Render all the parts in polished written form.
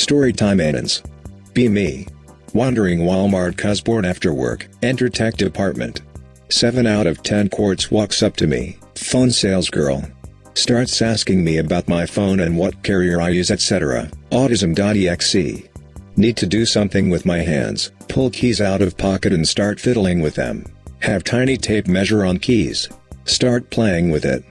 Storytime Anons. Be me. Wandering Walmart 'cause bored after work. Enter tech department. 7 out of 10 quarts walks up to me, phone sales girl. Starts asking me about my phone and what carrier I use, etc. Autism.exe. Need to do something with my hands, pull keys out of pocket and start fiddling with them. Have tiny tape measure on keys. Start playing with it.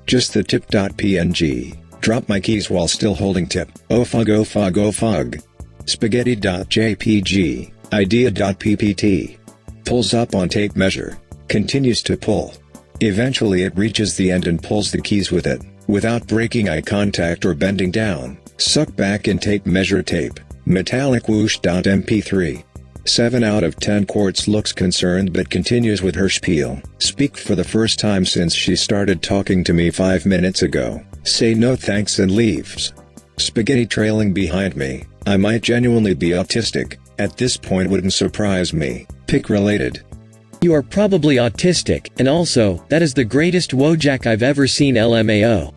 Just the tip.png. Drop my keys while still holding tip. Oh fug oh fug oh fug. Spaghetti.jpg. Idea.ppt. Pulls up on tape measure. Continues to pull. Eventually it reaches the end and pulls the keys with it, without breaking eye contact or bending down. Suck back in tape measure tape. Metallic whoosh.mp3. 7 out of 10 quarts looks concerned but continues with her spiel. Speak for the first time since she started talking to me 5 minutes ago. Say no thanks and leaves. Spaghetti trailing behind me. I might genuinely be autistic. At this point wouldn't surprise me. Pick related. You are probably autistic, and also, that is the greatest Wojak I've ever seen LMAO.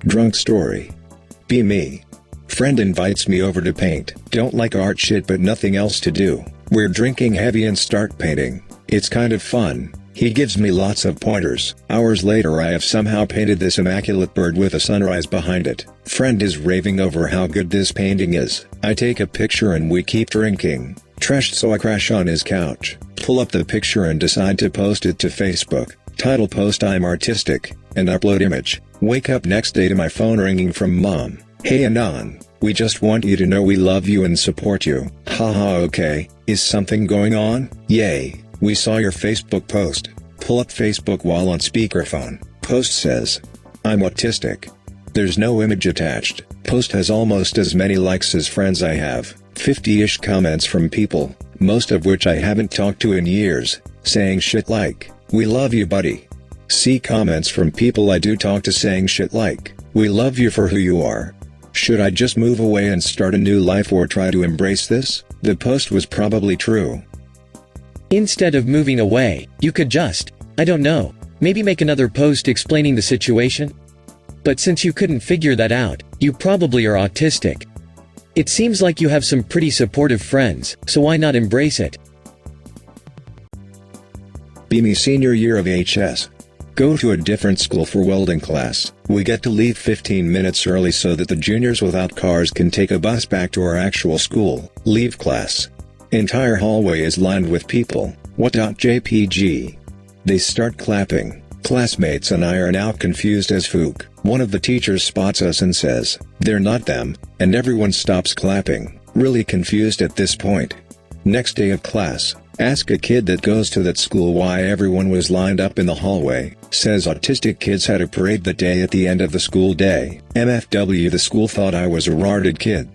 Drunk story. Be me. Friend invites me over to paint. Don't like art shit but nothing else to do. We're drinking heavy and start painting. It's kind of fun. He gives me lots of pointers. Hours later I have somehow painted this immaculate bird with a sunrise behind it. Friend is raving over how good this painting is. I take a picture and we keep drinking. Trashed, so I crash on his couch, pull up the picture and decide to post it to Facebook. Title post I'm artistic, and upload image. Wake up next day to my phone ringing from mom. Hey Anon, we just want you to know we love you and support you. Haha okay, is something going on? Yay, we saw your Facebook post. Pull up Facebook while on speakerphone. Post says, I'm autistic. There's no image attached. Post has almost as many likes as friends I have. 50-ish comments from people, most of which I haven't talked to in years, saying shit like, we love you buddy. See comments from people I do talk to saying shit like, we love you for who you are. Should I just move away and start a new life or try to embrace this? The post was probably true. Instead of moving away, you could just, I don't know, maybe make another post explaining the situation? But since you couldn't figure that out, you probably are autistic. It seems like you have some pretty supportive friends, so why not embrace it? Be me senior year of HS. Go to a different school for welding class. We get to leave 15 minutes early so that the juniors without cars can take a bus back to our actual school. Leave class. Entire hallway is lined with people. What.jpg. They start clapping. Classmates and I are now confused as fuck. One of the teachers spots us and says, they're not them, and everyone stops clapping, really confused at this point. Next day of class, ask a kid that goes to that school why everyone was lined up in the hallway, says autistic kids had a parade that day at the end of the school day. MFW, the school thought I was a retarded kid.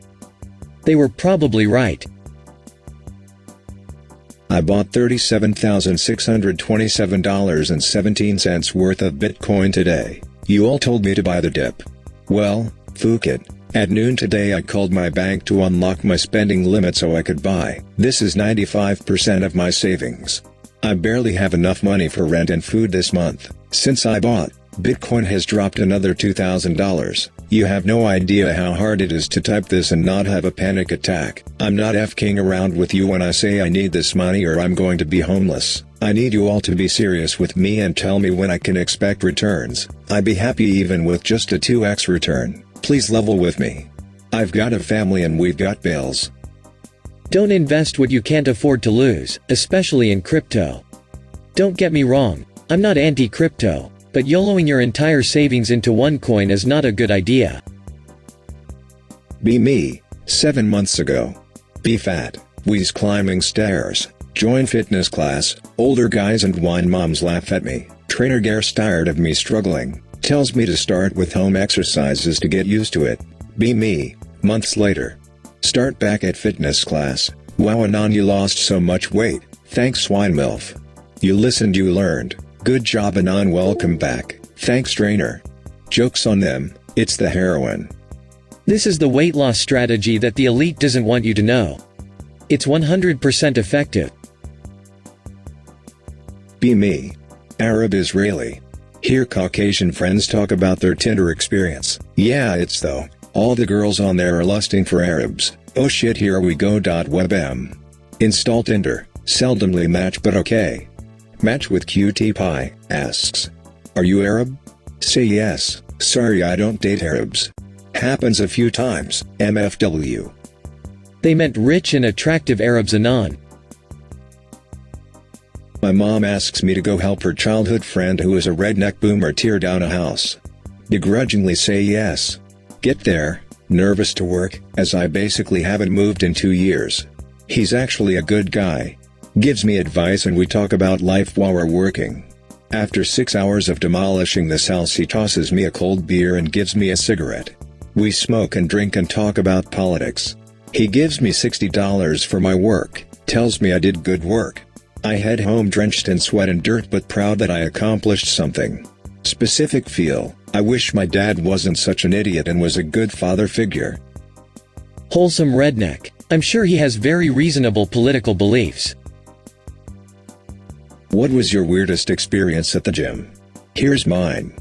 They were probably right. I bought $37,627.17 worth of Bitcoin today. You all told me to buy the dip. Well, fuck it. At noon today I called my bank to unlock my spending limit so I could buy. This is 95% of my savings. I barely have enough money for rent and food this month. Since I bought, Bitcoin has dropped another $2,000. You have no idea how hard it is to type this and not have a panic attack. I'm not f-king around with you when I say I need this money or I'm going to be homeless. I need you all to be serious with me and tell me when I can expect returns. I'd be happy even with just a 2x return. Please level with me. I've got a family and we've got bills. Don't invest what you can't afford to lose, especially in crypto. Don't get me wrong, I'm not anti-crypto, but YOLOing your entire savings into one coin is not a good idea. Be me, 7 months ago. Be fat, wheeze climbing stairs, join fitness class, older guys and wine moms laugh at me. Trainer gets tired of me struggling, tells me to start with home exercises to get used to it. Be me, months later. Start back at fitness class. Wow Anon, you lost so much weight, thanks swine milf. You listened, you learned, good job Anon, welcome back, thanks trainer. Joke's on them, it's the heroin. This is the weight loss strategy that the elite doesn't want you to know. It's 100% effective. Be me. Arab Israeli. Hear Caucasian friends talk about their Tinder experience. Yeah, it's though. All the girls on there are lusting for Arabs. Oh shit, here we go. Webm. Install Tinder. Seldomly match, but okay. Match with Cutie Pie asks, "Are you Arab?" Say yes. Sorry, I don't date Arabs. Happens a few times. MFW. They meant rich and attractive Arabs. Anon. My mom asks me to go help her childhood friend who is a redneck boomer tear down a house. Begrudgingly say yes. Get there, nervous to work, as I basically haven't moved in 2 years. He's actually a good guy. Gives me advice and we talk about life while we're working. After 6 hours of demolishing this house, he tosses me a cold beer and gives me a cigarette. We smoke and drink and talk about politics. He gives me $60 for my work, tells me I did good work. I head home drenched in sweat and dirt but proud that I accomplished something. Specific feel, I wish my dad wasn't such an idiot and was a good father figure. Wholesome redneck. I'm sure he has very reasonable political beliefs. What was your weirdest experience at the gym? Here's mine.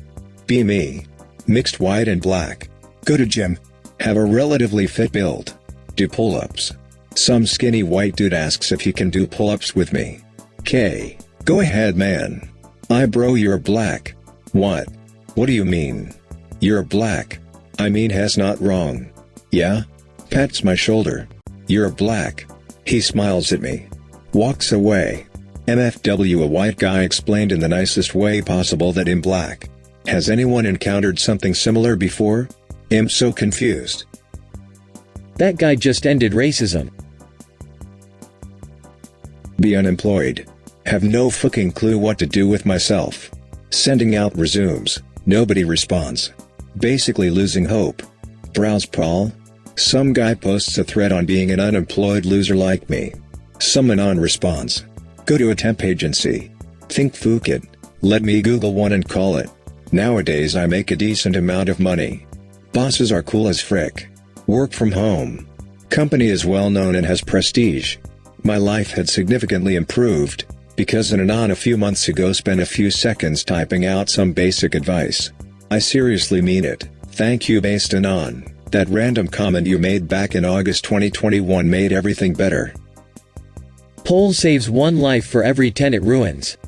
Be me. Mixed white and black. Go to gym. Have a relatively fit build. Do pull-ups. Some skinny white dude asks if he can do pull-ups with me. K. Go ahead, man. Bro, you're black. What? What do you mean? You're black. I mean, has not wrong. Yeah? Pats my shoulder. You're black. He smiles at me. Walks away. MFW. A white guy explained in the nicest way possible that I'm black. Has anyone encountered something similar before? I'm so confused. That guy just ended racism. Be unemployed. Have no fucking clue what to do with myself. Sending out resumes. Nobody responds. Basically losing hope. Browse Paul. Some guy posts a thread on being an unemployed loser like me. Some Anon responds. Go to a temp agency. Think Phuket. Let me Google one and call it. Nowadays I make a decent amount of money. Bosses are cool as frick. Work from home. Company is well known and has prestige. My life had significantly improved, because an Anon a few months ago spent a few seconds typing out some basic advice. I seriously mean it. Thank you based Anon. That random comment you made back in August 2021 made everything better. Pole saves 1 life for every 10 it ruins.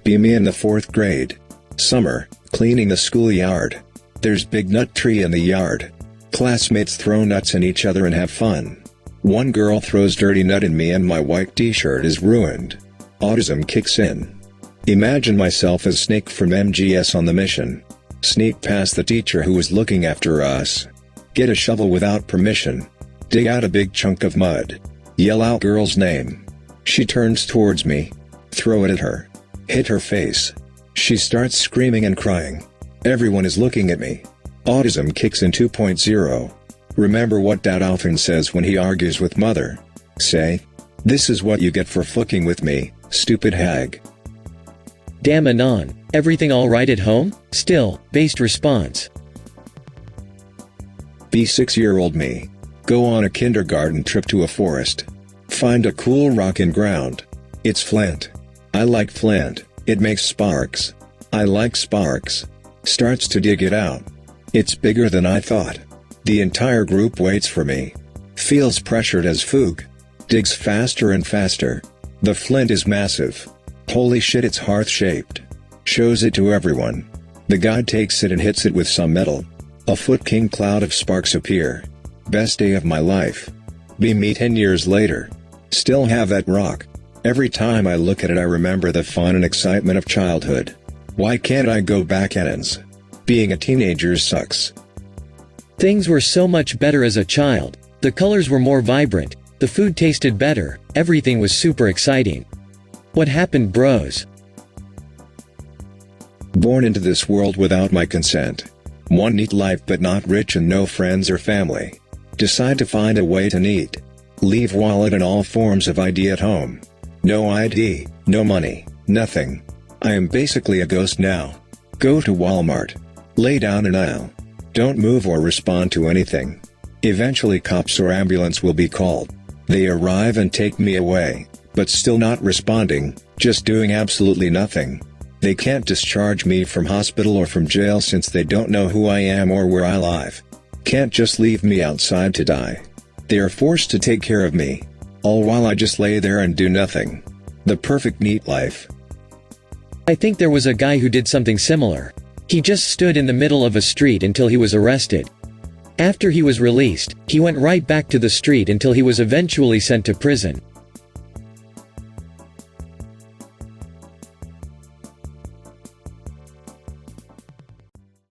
Be me in the 4th grade. Summer, cleaning the schoolyard. There's big nut tree in the yard. Classmates throw nuts in each other and have fun. One girl throws dirty nut in me and my white t-shirt is ruined. Autism kicks in. Imagine myself as Snake from MGS on the mission. Sneak past the teacher who was looking after us. Get a shovel without permission. Dig out a big chunk of mud. Yell out girl's name. She turns towards me. Throw it at her. Hit her face. She starts screaming and crying. Everyone is looking at me. Autism kicks in 2.0. Remember what dad often says when he argues with mother. Say, "This is what you get for fucking with me, stupid hag." Damn Anon. Everything alright at home? Still, based response. Be 6-year-old me. Go on a kindergarten trip to a forest. Find a cool rock and ground. It's flint. I like flint, it makes sparks. I like sparks. Starts to dig it out. It's bigger than I thought. The entire group waits for me. Feels pressured as Foog. Digs faster and faster. The flint is massive. Holy shit, it's hearth-shaped. Shows it to everyone. The guy takes it and hits it with some metal. A foot-king cloud of sparks appear. Best day of my life. Be me 10 years later. Still have that rock. Every time I look at it I remember the fun and excitement of childhood. Why can't I go back Anons? Being a teenager sucks. Things were so much better as a child. The colors were more vibrant, the food tasted better, everything was super exciting. What happened, bros? Born into this world without my consent. Want neat life but not rich and no friends or family. Decide to find a way to neat. Leave wallet and all forms of ID at home. No ID, no money, nothing. I am basically a ghost now. Go to Walmart. Lay down an aisle. Don't move or respond to anything. Eventually cops or ambulance will be called. They arrive and take me away, but still not responding, just doing absolutely nothing. They can't discharge me from hospital or from jail since they don't know who I am or where I live. Can't just leave me outside to die. They are forced to take care of me. All while I just lay there and do nothing. The perfect neat life. I think there was a guy who did something similar. He just stood in the middle of a street until he was arrested. After he was released, he went right back to the street until he was eventually sent to prison.